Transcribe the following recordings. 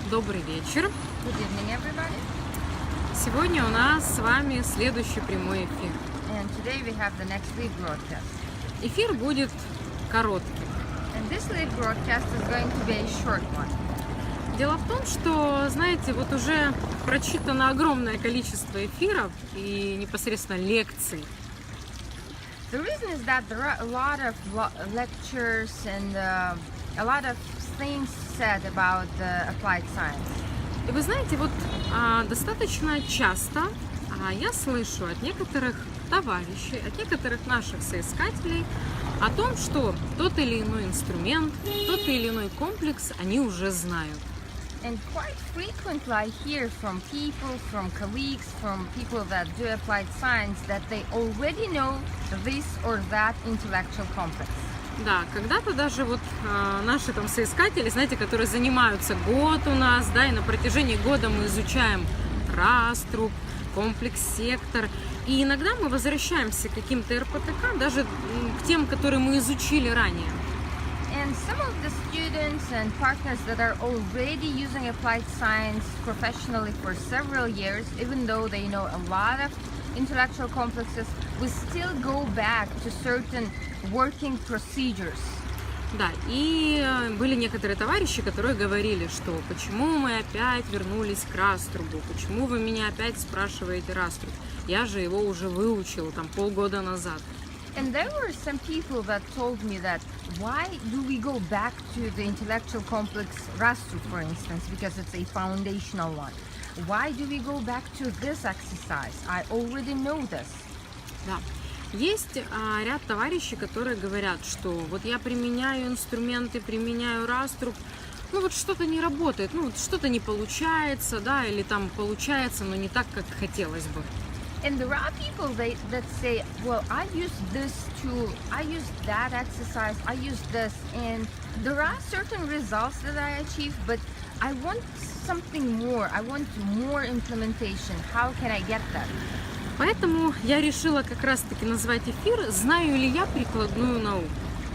Добрый вечер. Good evening, everybody. Сегодня у нас с вами следующий прямой эфир. And today we have the next live broadcast. Эфир будет коротким. And this live broadcast is going to be a short one. Дело в том, что, знаете, вот уже прочитано огромное количество эфиров и непосредственно лекций. The reason is that there are a lot of lectures and a lot of things said about applied science. И вы знаете, вот достаточно часто я слышу от некоторых товарищей, от некоторых наших соискателей о том, что тот или иной инструмент, тот или иной комплекс они уже знают. And quite frequently I hear from people, from colleagues, from people that do applied science that they already know this or that intellectual complex. Да, когда-то даже вот наши там соискатели, знаете, которые занимаются год у нас, да, и на протяжении года мы изучаем Раструб, комплекс, сектор, и иногда мы возвращаемся к каким-то РПТК, даже к тем, которые мы изучили ранее. And some of the students and partners that are already using applied science professionally for several years, even though they know a lot of intellectual complexes, we still go back to certain working procedures. Да, и были некоторые товарищи, которые говорили, что почему мы опять вернулись к Раструбу, почему вы меня опять спрашиваете Раструб, я же его уже выучил там полгода назад. And there were some people that told me that why do we go back to the intellectual complex Rastrub, for instance, because it's a foundational one. Why do we go back to this exercise? I already know this. Да. Есть ряд товарищей, которые говорят, что вот я применяю инструменты, применяю Раструб, ну вот что-то не работает, ну вот что-то не получается, да, или там получается, но не так, как хотелось бы. And there are people that say, well, I use this tool, I use that exercise, I use this, and there are certain results that I achieve, but I want something more, I want more implementation. How can I get that? Поэтому я решила как раз-таки назвать эфир «Знаю ли я прикладную науку?».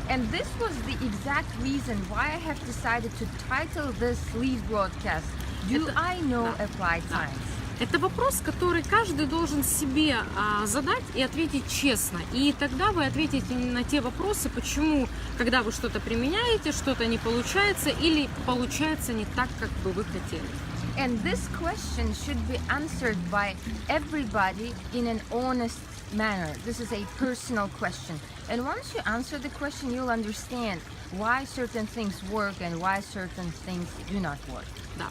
And this was the exact reason why I have decided to title this live broadcast, Do I know applied science? Это вопрос, который каждый должен себе задать и ответить честно. И тогда вы ответите на те вопросы, почему, когда вы что-то применяете, что-то не получается или получается не так, как бы вы хотели. And this question should be answered by everybody in an honest manner. This is a personal question. And once you answer the question, you'll understand why certain things work and why certain things do not work. Да.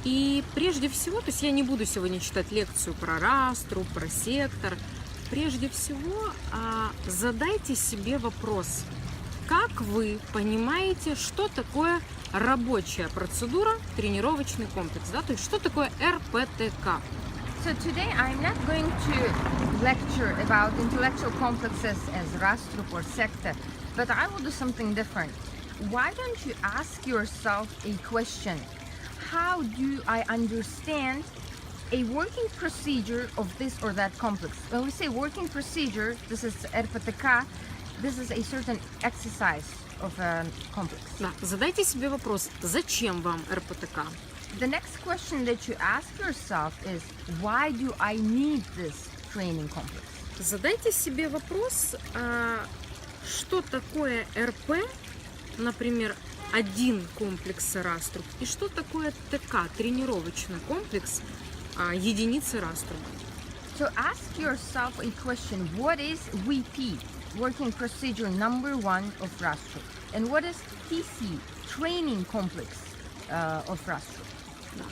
И прежде всего, то есть я не буду сегодня читать лекцию про Раструб, про сектор. Прежде всего, задайте себе вопрос, как вы понимаете, что такое рабочая процедура, тренировочный комплекс, да, то есть что такое РПТК. So today I'm not going to lecture about intellectual complexes as Раструб or sector, but I will do something different. Why don't you ask yourself a question? How do I understand a working procedure of this or that complex? When we say working procedure, this is РПТК, this is a certain exercise of a complex. Да, задайте себе вопрос, зачем вам РПТК? The next question that you ask yourself is, why do I need this training complex? Задайте себе вопрос, что такое РП, например, один комплекс Раструб, и что такое ТК, тренировочный комплекс, единицы Раструба. So ask yourself a question, what is VP, working procedure number 1 of Раструб, and what is TC, training complex of Раструб? Да.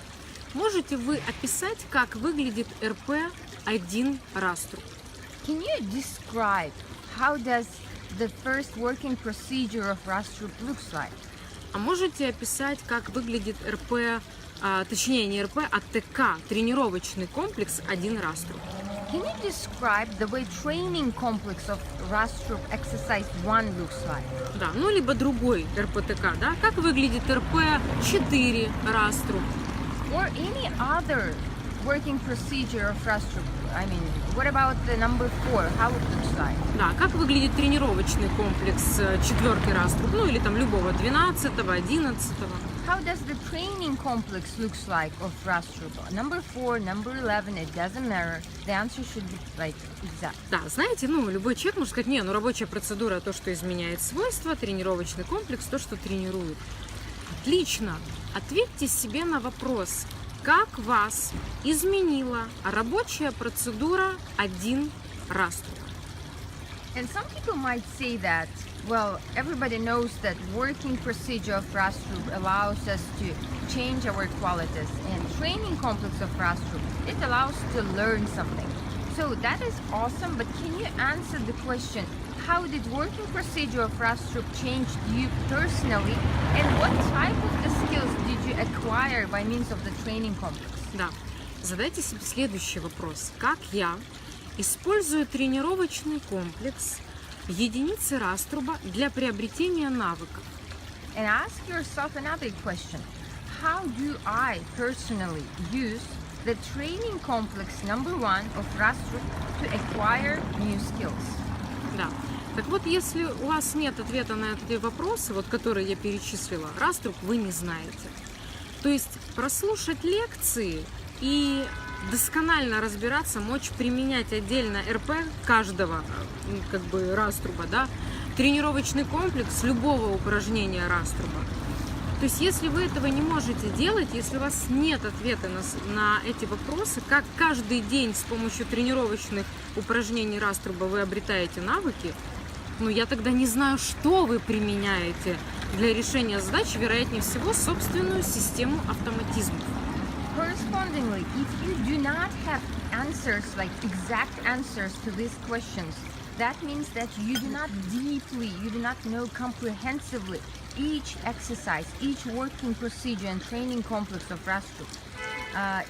Можете вы описать, как выглядит РП-1 Раструб? Can you describe how does the first working procedure of Раструб looks like? А можете описать, как выглядит РП, точнее не РП, а ТК, тренировочный комплекс 1 Раструб? Can you describe the way training complex of Раструб exercise 1 looks like? Да, ну либо другой РПТК, да? Как выглядит РП-4 Раструб? Or any other working procedure of Раструб? I mean, what about the number 4? How it looks like? Да, как выглядит тренировочный комплекс 4 Раструб, ну или там любого 12-го, 11-го? how does the training complex looks like of Раструб? Number 4, number 11, it doesn't matter. The answer should be like exact. Да, знаете, любой человек может сказать, рабочая процедура то, что изменяет свойства, тренировочный комплекс то, что тренирует. Отлично. Ответьте себе на вопрос, как вас изменила рабочая процедура 1 Раструб? And some people might say that, well, everybody knows that working procedure of Раструб allows us to change our qualities, and training complex of Раструб, it allows to learn something. So that is awesome, but can you answer the question, how did working procedure of Раструб change you personally, and what type of the skills did you acquire by means of the training complex? Да, задайте себе следующий вопрос. Как я использую тренировочный комплекс единицы Раструба для приобретения навыков? And ask yourself another question. How do I personally use the training complex number 1 of Раструб to acquire new skills? Да. Так вот, если у вас нет ответа на эти вопросы, которые я перечислила, Раструб вы не знаете. То есть прослушать лекции и досконально разбираться, мочь применять отдельно РП каждого Раструба, да, тренировочный комплекс любого упражнения Раструба. То есть если вы этого не можете делать, если у вас нет ответа на эти вопросы, как каждый день с помощью тренировочных упражнений Раструба вы обретаете навыки, я тогда не знаю, что вы применяете для решения задач, вероятнее всего, собственную систему автоматизмов. Correspondingly, if you do not have answers, like exact answers to these questions, that means that you do not deeply, you do not know comprehensively each exercise, each working procedure and training complex of Rasтрub.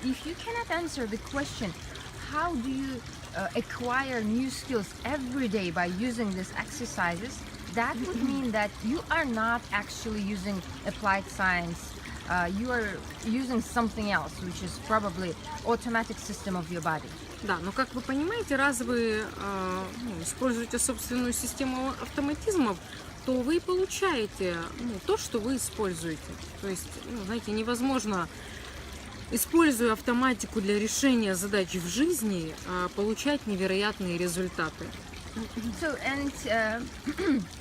If you cannot answer the question, how do you acquire new skills every day by using these exercises, that would mean that you are not actually using applied science. You are using something else, which is probably automatic system of your body. Да, но как вы понимаете, раз вы используете собственную систему автоматизмов, то вы получаете то, что вы используете. То есть, знаете, невозможно, используя автоматику для решения задач в жизни, получать невероятные результаты. So, and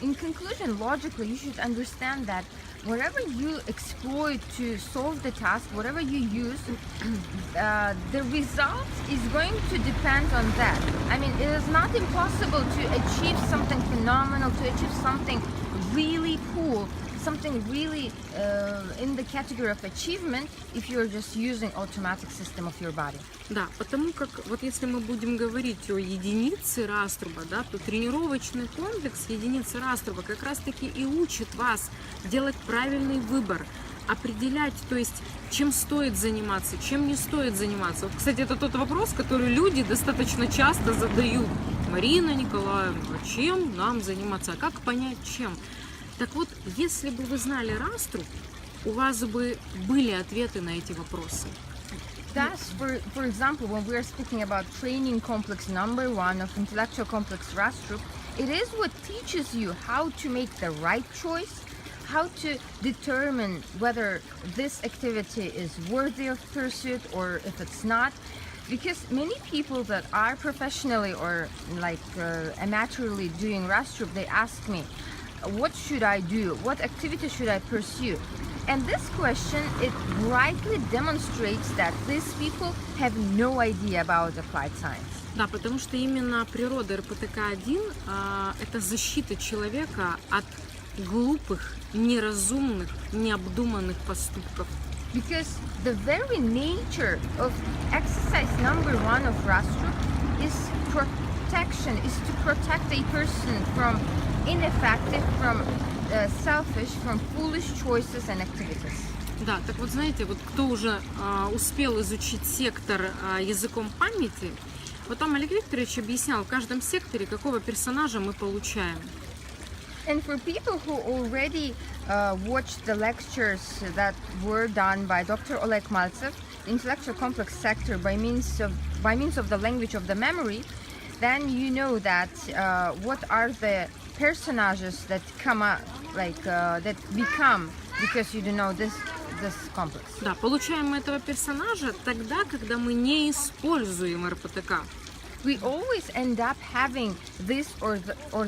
in conclusion, logically, you should understand that whatever you exploit to solve the task, whatever you use, the result is going to depend on that. I mean, it is not impossible to achieve something phenomenal, to achieve something really cool, something really in the category of achievement if you're just using automatic system of your body. Да, потому как если мы будем говорить о единице Раструба, да, то тренировочный комплекс единицы Раструба как раз-таки и учит вас делать правильный выбор, определять, то есть чем стоит заниматься, чем не стоит заниматься. Кстати, это тот вопрос, который люди достаточно часто задают. Марина, Николаевна, а чем нам заниматься? А как понять, чем? Так вот, если бы вы знали Раструб, у вас бы были ответы на эти вопросы. Thus, for example, when we are speaking about training complex number 1 of intellectual complex Rastrub, it is what teaches you how to make the right choice, how to determine whether this activity is worthy of pursuit or if it's not. Because many people that are professionally or amateurly doing Rastrub, they ask me, what should I do? What activity should I pursue? And this question, it brightly demonstrates that these people have no idea about applied science. Да, потому что именно природа РПТК-1 это защита человека от глупых, неразумных, необдуманных поступков. Because the very nature of exercise number 1 of Rastrub is protection, is to protect a person from ineffective, from selfish, from foolish choices and activities. Да, так вот знаете, кто уже успел изучить сектор языком памяти, там Олег Викторович объяснял в каждом секторе, какого персонажа мы получаем. And for people who already watched the lectures that were done by Dr. Oleg Maltsev, intellectual complex sector by means of the language of the memory, then you know that what are the personages that come up, that become, because you don't know this complex. Да, получаем мы этого персонажа тогда, когда мы не используем РПТК. We always end up having this or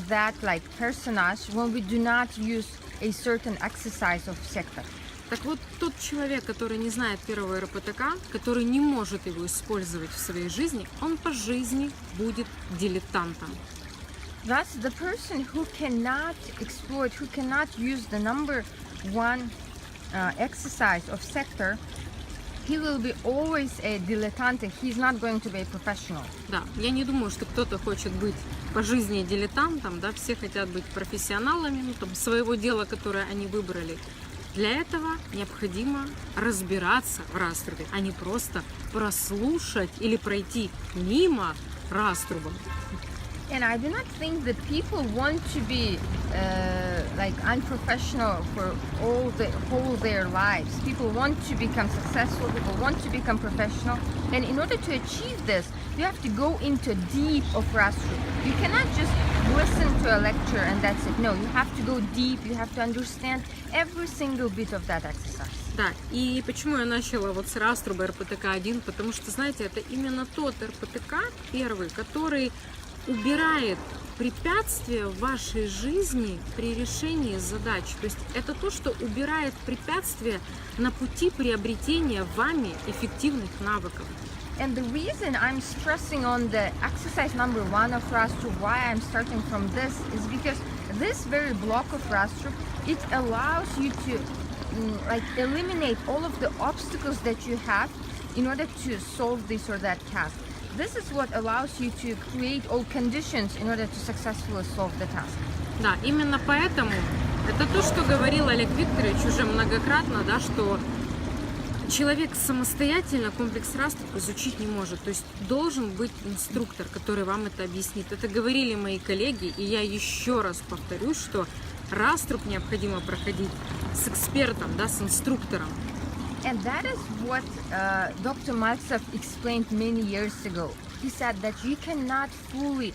that like personage when we do not use a certain exercise of sector. Так вот, тот человек, который не знает первого РПТК, который не может его использовать в своей жизни, он по жизни будет дилетантом. Thus, the person who cannot exploit, who cannot use the number one exercise of sector, he will be always a dilettante. He's not going to be a professional. Да, я не думаю, что кто-то хочет быть по жизни дилетантом, да, все хотят быть профессионалами, ну, там, своего дела, которое они выбрали. Для этого необходимо разбираться в раструбе, а не просто прослушать или пройти мимо раструба. And I do not think that people want to be like unprofessional for whole their lives. People want to become successful. People want to become professional. And in order to achieve this, you have to go into deep of Rasтруб. You cannot just listen to a lecture and that's it. No, you have to go deep. You have to understand every single bit of that exercise. Да, и почему я начала вот с раструба РПТК-1? Потому что, знаете, это именно тот РПТК первый, который убирает препятствия в вашей жизни при решении задач. То есть это то, что убирает препятствия на пути приобретения вами эффективных навыков. And the reason I'm stressing on the exercise number 1 of Rastrub, why I'm starting from this, is because this very block of Rastrub, it allows you to like eliminate all of the obstacles that you have in order to solve this or that task. This is what allows you to create all conditions in order to successfully solve the task. Да, именно поэтому это то, что говорил Олег Викторович уже многократно, да, что человек самостоятельно комплекс Раструб изучить не может. То есть должен быть инструктор, который вам это объяснит. Это говорили мои коллеги, и я еще раз повторюсь, что Раструб необходимо проходить с экспертом, да, с инструктором. And that is what Dr. Maltsev explained many years ago. He said that you cannot fully,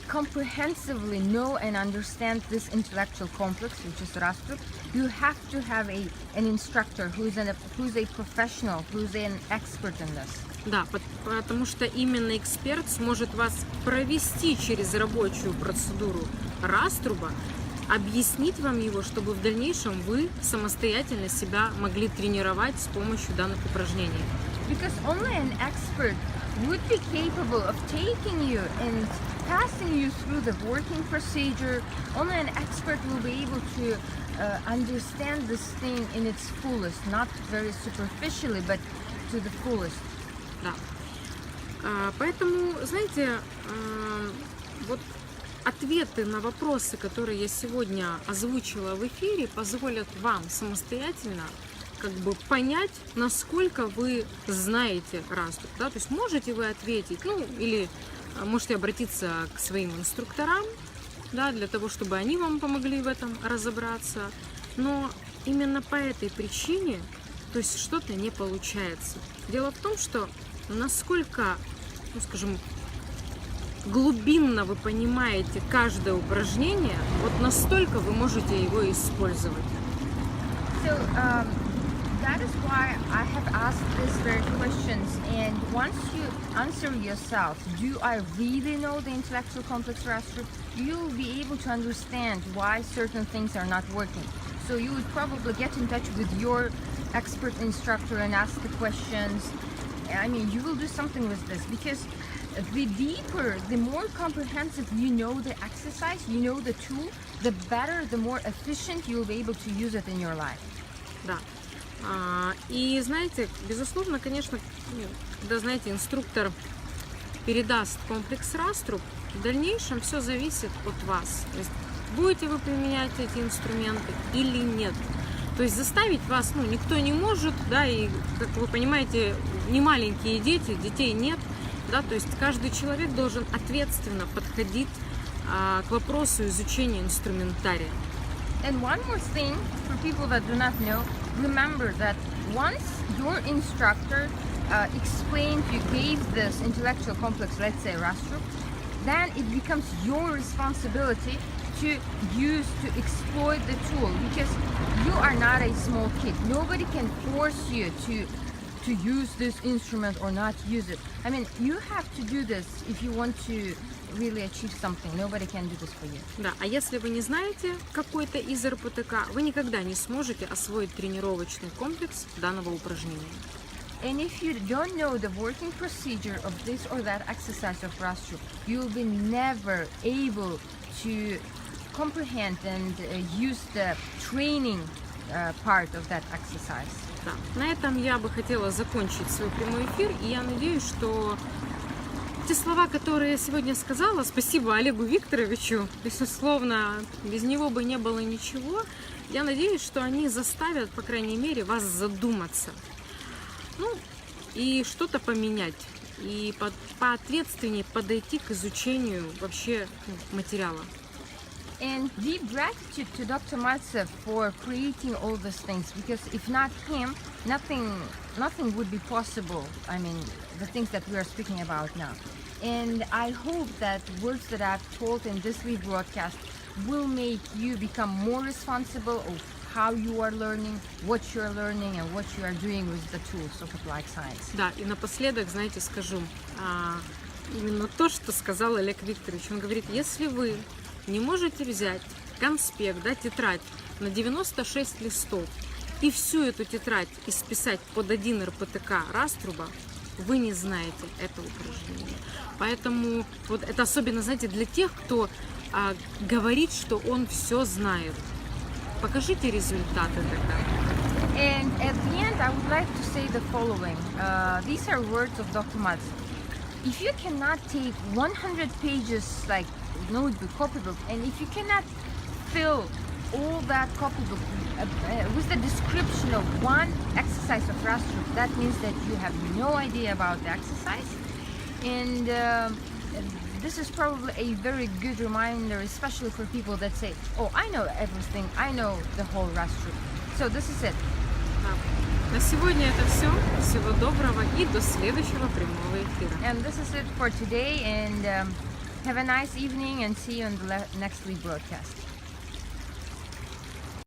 comprehensively know and understand this intellectual complex, which is Rastrub. You have to have an instructor who is a professional, who is an expert in this. Да, потому что именно эксперт сможет вас провести через рабочую процедуру Раструба, объяснить вам его, чтобы в дальнейшем вы самостоятельно себя могли тренировать с помощью данных упражнений. Because only an expert would be capable of taking you and passing you through the working procedure. Only an expert will be able to understand this thing in its fullest, not very superficially, but to the fullest. Да. Поэтому, знаете, вот ответы на вопросы, которые я сегодня озвучила в эфире, позволят вам самостоятельно как бы понять, насколько вы знаете Раструб. Да? То есть можете вы ответить, ну или можете обратиться к своим инструкторам, да, для того, чтобы они вам помогли в этом разобраться. Но именно по этой причине, то есть что-то не получается. Дело в том, что насколько, ну скажем, глубинно вы понимаете каждое упражнение, вот настолько вы можете его использовать. So that is why I have asked these very questions. And once you answer yourself, do I really know the intellectual complex Rastrub? You'll be able to understand why certain things are not working. So you would probably get in touch with your expert instructor and ask the questions. I mean, you will do something with this because the deeper, the more comprehensive you know the exercise, you know the tool, the better, the more efficient you'll be able to use it in your life. Да. И знаете, безусловно, конечно, когда, знаете, инструктор передаст комплекс Раструб, в дальнейшем все зависит от вас. То есть будете вы применять эти инструменты или нет. То есть заставить вас, ну, никто не может, да, и, как вы понимаете, не маленькие дети, детей нет, да, то есть каждый человек должен ответственно подходить к вопросу изучения инструментария. And one more thing for people that do not know, remember that once your instructor explained, you gave this intellectual complex, let's say Rastrub, then it becomes your responsibility to use to exploit the tool, because you are not a small kid. Nobody can force you to use this instrument or not use it. I mean, you have to do this if you want to really achieve something. Nobody can do this for you. Да, а если вы не знаете какой-то из РПТК, вы никогда не сможете освоить тренировочный комплекс данного упражнения. And if you don't know the working procedure of this or that exercise of Rastrub, you'll be never able to comprehend and use the training part of that exercise. Да. На этом я бы хотела закончить свой прямой эфир, и я надеюсь, что те слова, которые я сегодня сказала, спасибо Олегу Викторовичу, безусловно, без него бы не было ничего, я надеюсь, что они заставят, по крайней мере, вас задуматься. Ну, и что-то поменять, и поответственнее подойти к изучению вообще материала. And deep gratitude to Dr. Maltsev for creating all these things, because if not him, nothing would be possible. I mean, the things that we are speaking about now. And I hope that words that I've told in this live broadcast will make you become more responsible of how you are learning, what you are learning, and what you are doing with the tools of applied science. Да, и напоследок, знаете, скажу именно то, что сказал Олег Викторович. Он говорит, если вы не можете взять конспект, да, тетрадь на 96 листов и всю эту тетрадь исписать под один РПТК Раструба, вы не знаете это упражнение. Поэтому вот это особенно, знаете, для тех, кто говорит, что он все знает. Покажите результаты тогда. And at the end, I would like to say the following. These are words of Dr. Maltsev. If you cannot take 100 pages like notebook, copybook, and if you cannot fill all that copybook with the description of one exercise of Rastrub, that means that you have no idea about the exercise. And this is probably a very good reminder, especially for people that say, oh, I know everything, I know the whole Rastrub. So this is it. На сегодня это все. Всего доброго и до следующего прямого эфира. And this is it for today, and have a nice evening, and see you on the next week broadcast.